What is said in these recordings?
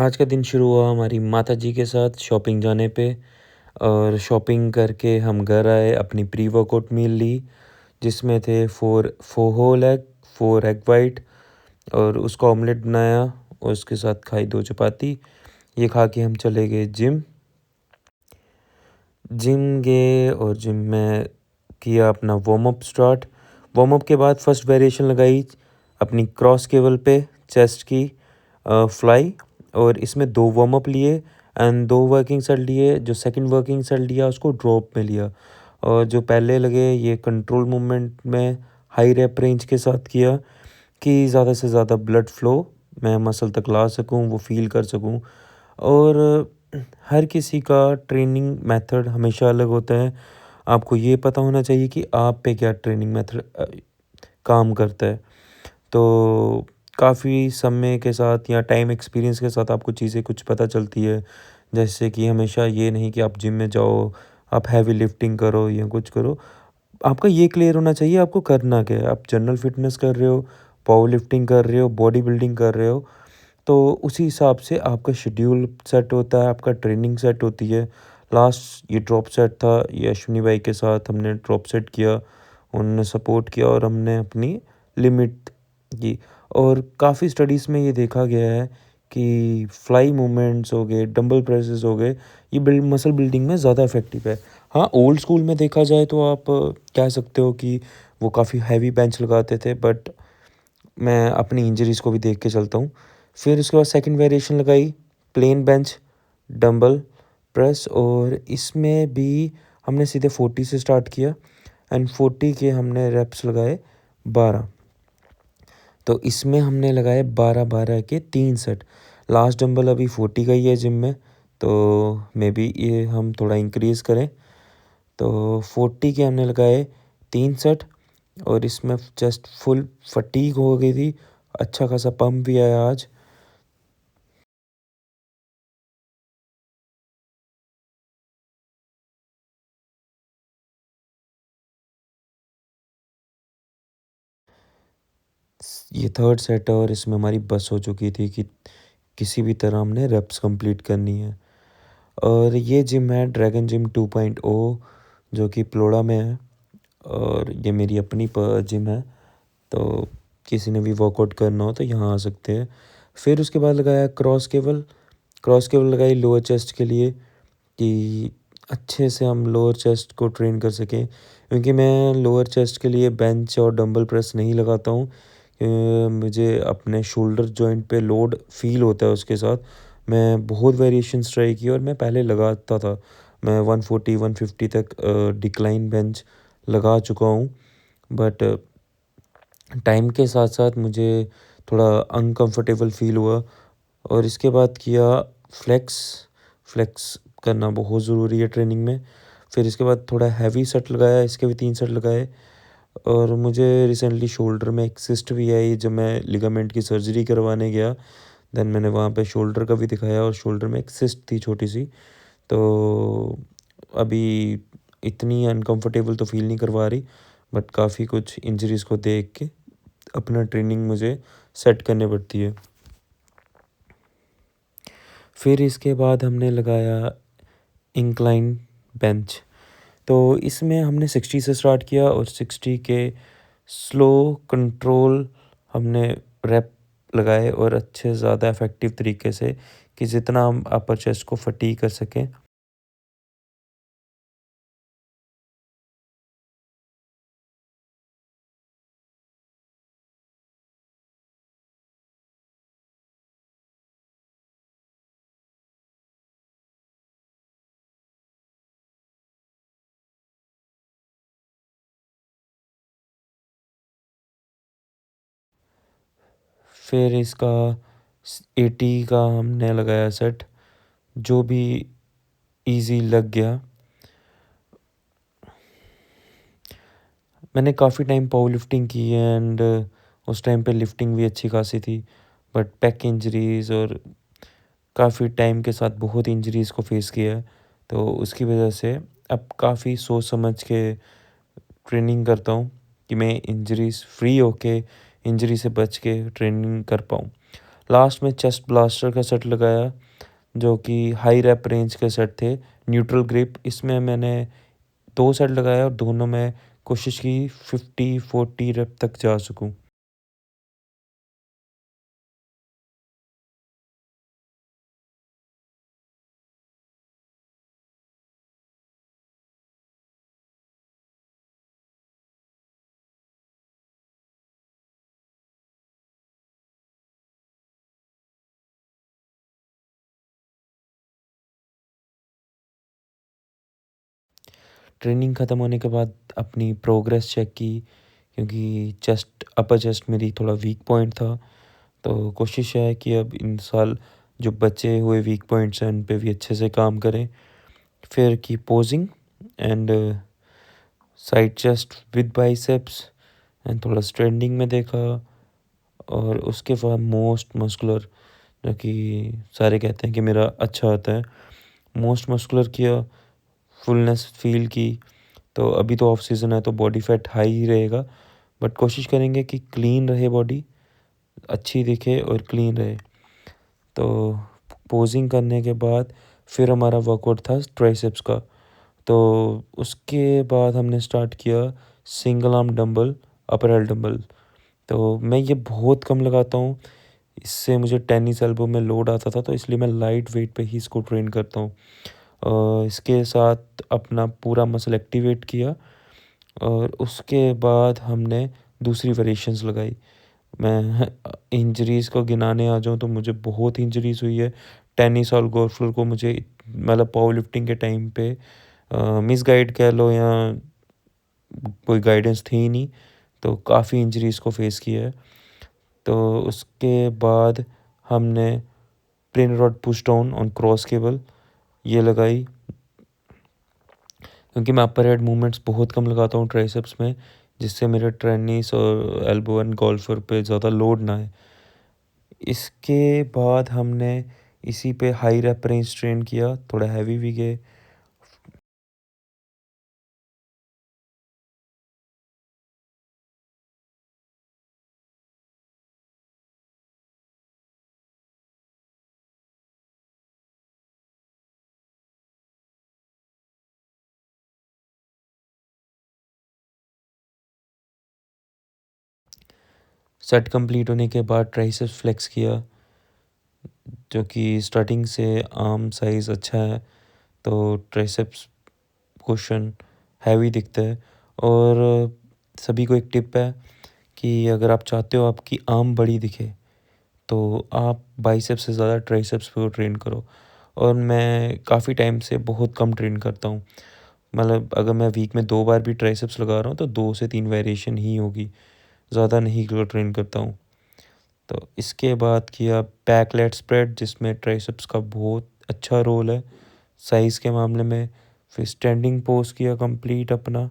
आज का दिन शुरू हुआ हमारी माताजी के साथ शॉपिंग जाने पे और शॉपिंग करके हम घर आए, अपनी प्री वर्कआउट मील ली जिसमें थे 4 होल एग, 4 एग वाइट और उसका ऑमलेट बनाया और उसके साथ खाई 2 चपाती। ये खा के हम चले गए जिम। जिम गए और जिम में किया अपना warm up start. Warm up के बाद फर्स्ट वेरिएशन लगाई अपनी क्रॉस केबल पे चेस्ट की फ्लाई, और इसमें 2 वार्म अप लिए एंड 2 वर्किंग सेट लिए। जो सेकंड वर्किंग सेट लिया उसको ड्रॉप में लिया, और जो पहले लगे ये कंट्रोल मूवमेंट में हाई रेप रेंज के साथ किया कि ज़्यादा से ज़्यादा ब्लड फ्लो मैं मसल तक ला सकूं, वो फील कर सकूं। और हर किसी का ट्रेनिंग मेथड हमेशा अलग होता है। आपको ये पता होना चाहिए कि आप पे क्या ट्रेनिंग मेथड काम करता है। तो काफ़ी समय के साथ या टाइम एक्सपीरियंस के साथ आपको चीज़ें कुछ पता चलती है। जैसे कि हमेशा ये नहीं कि आप जिम में जाओ, आप हैवी लिफ्टिंग करो या कुछ करो। आपका ये क्लियर होना चाहिए आपको करना क्या है। आप जनरल फिटनेस कर रहे हो, पावर लिफ्टिंग कर रहे हो, बॉडी बिल्डिंग कर रहे हो, तो उसी हिसाब से आपका शेड्यूल सेट होता है, आपका ट्रेनिंग सेट होती है। लास्ट ये ड्रॉप सेट था, ये अश्विनी भाई के साथ हमने ड्रॉप सेट किया, उन्होंने सपोर्ट किया और हमने अपनी लिमिट की। और काफ़ी स्टडीज़ में ये देखा गया है कि फ्लाई मूवमेंट्स हो गए, डंबल प्रेसेस हो गए, ये मसल बिल्डिंग में ज़्यादा इफ़ेक्टिव है। हाँ, ओल्ड स्कूल में देखा जाए तो आप कह सकते हो कि वो काफ़ी हैवी बेंच लगाते थे, बट मैं अपनी इंजरीज़ को भी देख के चलता हूँ। फिर उसके बाद सेकंड वेरिएशन लगाई प्लेन बेंच डंबल प्रेस, और इसमें भी हमने सीधे 40 से स्टार्ट किया एंड 40 के हमने रेप्स लगाए 12। तो इसमें हमने लगाए 12-12 के 3 सेट। लास्ट डंबल अभी 40 का ही है जिम में, तो मे बी ये हम थोड़ा इंक्रीज़ करें। तो 40 के हमने लगाए 3 सेट, और इसमें जस्ट फुल फटीग हो गई थी। अच्छा खासा पंप भी आया आज। ये थर्ड सेट है और इसमें हमारी बस हो चुकी थी कि किसी भी तरह हमने रेप्स कंप्लीट करनी है। और ये जिम है ड्रैगन जिम 2.0, जो कि प्लोड़ा में है, और ये मेरी अपनी जिम है। तो किसी ने भी वर्कआउट करना हो तो यहाँ आ सकते हैं। फिर उसके बाद लगाया क्रॉस केबल। क्रॉस केबल लगाई लोअर चेस्ट के लिए कि अच्छे से हम लोअर चेस्ट को ट्रेन कर सकें, क्योंकि मैं लोअर चेस्ट के लिए बेंच और डंबल प्रेस नहीं लगाता हूँ। मुझे अपने शोल्डर जॉइंट पे लोड फील होता है उसके साथ। मैं बहुत वेरिएशंस ट्राई की और मैं पहले लगाता था। मैं 140 150 तक डिक्लाइन बेंच लगा चुका हूँ, बट टाइम के साथ साथ मुझे थोड़ा अनकंफर्टेबल फ़ील हुआ। और इसके बाद किया फ्लेक्स। फ्लेक्स करना बहुत ज़रूरी है ट्रेनिंग में। फिर इसके बाद थोड़ा हैवी सेट लगाया, इसके भी 3 सेट लगाए। और मुझे रिसेंटली शोल्डर में एक सिस्ट भी आई जब मैं लिगामेंट की सर्जरी करवाने गया। देन मैंने वहाँ पे शोल्डर का भी दिखाया और शोल्डर में एक सिस्ट थी छोटी सी। तो अभी इतनी अनकंफर्टेबल तो फ़ील नहीं करवा रही, बट काफ़ी कुछ इंजरीज़ को देख के अपना ट्रेनिंग मुझे सेट करनी पड़ती है। फिर इसके बाद हमने लगाया इंक्लाइन बेंच। तो इसमें हमने 60 से स्टार्ट किया और 60 के स्लो कंट्रोल हमने रैप लगाए, और अच्छे ज़्यादा इफ़ेक्टिव तरीके से कि जितना हम अपर चेस्ट को फटीग कर सकें। फिर इसका 80 का हमने लगाया सेट, जो भी इजी लग गया। मैंने काफ़ी टाइम पावर लिफ्टिंग की है एंड उस टाइम पे लिफ्टिंग भी अच्छी खासी थी, बट बैक इंजरीज़ और काफ़ी टाइम के साथ बहुत इंजरीज़ को फेस किया है। तो उसकी वजह से अब काफ़ी सोच समझ के ट्रेनिंग करता हूँ कि मैं इंजरीज़ फ्री होके, इंजरी से बच के ट्रेनिंग कर पाऊँ। लास्ट में चेस्ट ब्लास्टर का सेट लगाया जो कि हाई रैप रेंज के सेट थे। न्यूट्रल ग्रिप इसमें मैंने 2 सेट लगाया और दोनों में कोशिश की 50-40 रेप तक जा सकूँ। ट्रेनिंग ख़त्म होने के बाद अपनी प्रोग्रेस चेक की क्योंकि अपर चेस्ट मेरी थोड़ा वीक पॉइंट था। तो कोशिश है कि अब इन साल जो बचे हुए वीक पॉइंट्स हैं उन पे भी अच्छे से काम करें। फिर की posing and side chest with biceps and थोड़ा स्ट्रेंडिंग में देखा। और उसके बाद मोस्ट मस्कुलर जो कि सारे कहते हैं कि मेरा अच्छा आता है, मोस्ट मस्कुलर किया, फुलनेस फील की। तो अभी तो ऑफ सीज़न है तो बॉडी फैट हाई ही रहेगा, बट कोशिश करेंगे कि क्लीन रहे बॉडी, अच्छी दिखे और क्लीन रहे। तो पोजिंग करने के बाद फिर हमारा वर्कआउट था ट्राइसेप्स का। तो उसके बाद हमने स्टार्ट किया सिंगल आर्म डंबल, अपर एल डंबल। तो मैं ये बहुत कम लगाता हूँ, इससे मुझे टेनिस एल्बो में लोड आता था, तो इसलिए मैं लाइट वेट पे ही इसको ट्रेन करता हूँ। इसके साथ अपना पूरा मसल एक्टिवेट किया और उसके बाद हमने दूसरी वेरिएशंस लगाई। मैं इंजरीज़ को गिनाने आ जाऊँ तो मुझे बहुत इंजरीज़ हुई है। टेनिस और गोल्फ को मुझे मतलब पावर लिफ्टिंग के टाइम पे मिसगाइड कह लो या कोई गाइडेंस थी ही नहीं, तो काफ़ी इंजरीज़ को फेस किया है। तो उसके बाद हमने plain rod push down on cross cable ये लगाई क्योंकि मैं अपर हेड मूवमेंट्स बहुत कम लगाता हूँ ट्राइसेप्स में, जिससे मेरे टेनिस और एल्बो एंड गोल्फर पे ज़्यादा लोड ना आए। इसके बाद हमने इसी पे हाई रेप रेंज ट्रेन किया, थोड़ा हैवी भी गए। सेट कंप्लीट होने के बाद ट्राइसेप्स फ्लेक्स किया जो कि स्टार्टिंग से आर्म साइज़ अच्छा है, तो ट्राइसेप्स कुशन हैवी दिखता है। और सभी को एक टिप है कि अगर आप चाहते हो आपकी आर्म बड़ी दिखे तो आप बाइसेप्स से ज़्यादा ट्राइसेप्स को ट्रेन करो। और मैं काफ़ी टाइम से बहुत कम ट्रेन करता हूँ, मतलब अगर मैं वीक में 2 बार भी ट्राइसेप्स लगा रहा हूँ तो 2 से 3 वेरिएशन ही होगी, ज़्यादा नहीं ट्रेन करता हूँ। तो इसके बाद किया बैक लेग स्प्रेड जिसमें ट्राइसेप्स का बहुत अच्छा रोल है साइज़ के मामले में। फिर स्टैंडिंग पोज किया कंप्लीट अपना।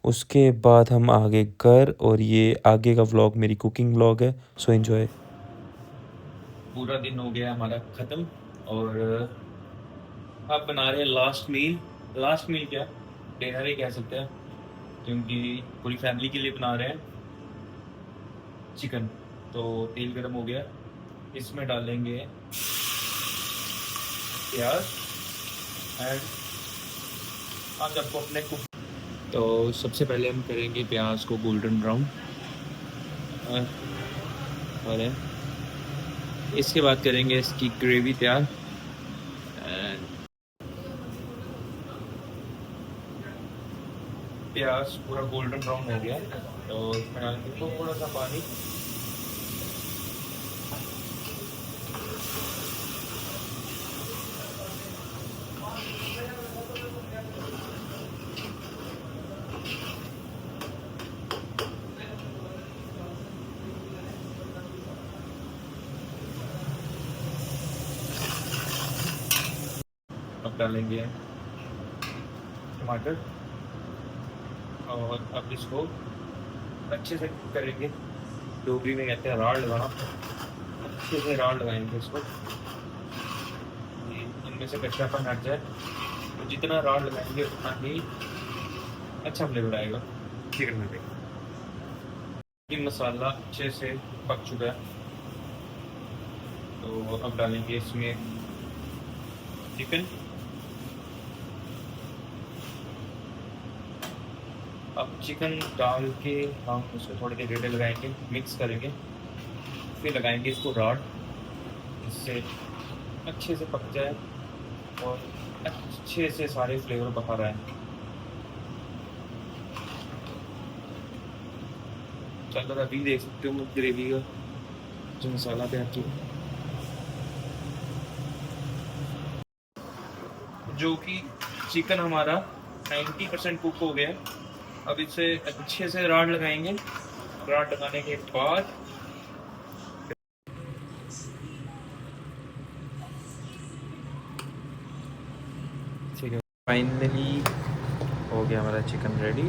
उसके बाद हम आगे घर, और ये आगे का व्लॉग मेरी कुकिंग व्लॉग है, सो एंजॉय। पूरा दिन हो गया हमारा ख़त्म और अब बना रहे हैं लास्ट मील। लास्ट मील क्या, डिनर ही कह सकते हैं क्योंकि पूरी फैमिली के लिए बना रहे हैं चिकन। तो तेल गर्म हो गया, इसमें डालेंगे प्याज एंड आज आपको अपने कुक। तो सबसे पहले हम करेंगे प्याज को गोल्डन ब्राउन और इसके बाद करेंगे इसकी ग्रेवी तैयार। प्याज पूरा गोल्डन ब्राउन हो गया तो इसमें डालेंगे थोड़ा सा पानी। अब डालेंगे टमाटर और अब इसको अच्छे से करेंगे, डोगरी में कहते हैं राड़ लगाना। अच्छे से राड़ लगाएंगे इसको, इनमें से कच्चापन हट जाए। तो जितना राड़ लगाएंगे उतना ही अच्छा फ्लेवर आएगा चिकन में। ये मसाला अच्छे से पक चुका है, तो अब डालेंगे इसमें चिकन। अब चिकन डाल के हम उसको थोड़ी देर रेड़े लगाएंगे, मिक्स करेंगे, फिर लगाएंगे इसको राड, इससे अच्छे से पक जाए और अच्छे से सारे फ्लेवर बाहर आए। चलो अभी देख सकते हो ग्रेवी का जो मसाला तैयार किया, जो कि चिकन हमारा 90% कुक हो गया। अब इसे अच्छे से राड लगाएंगे। राड लगाने के बाद ठीक है, फाइनली हो गया हमारा चिकन रेडी।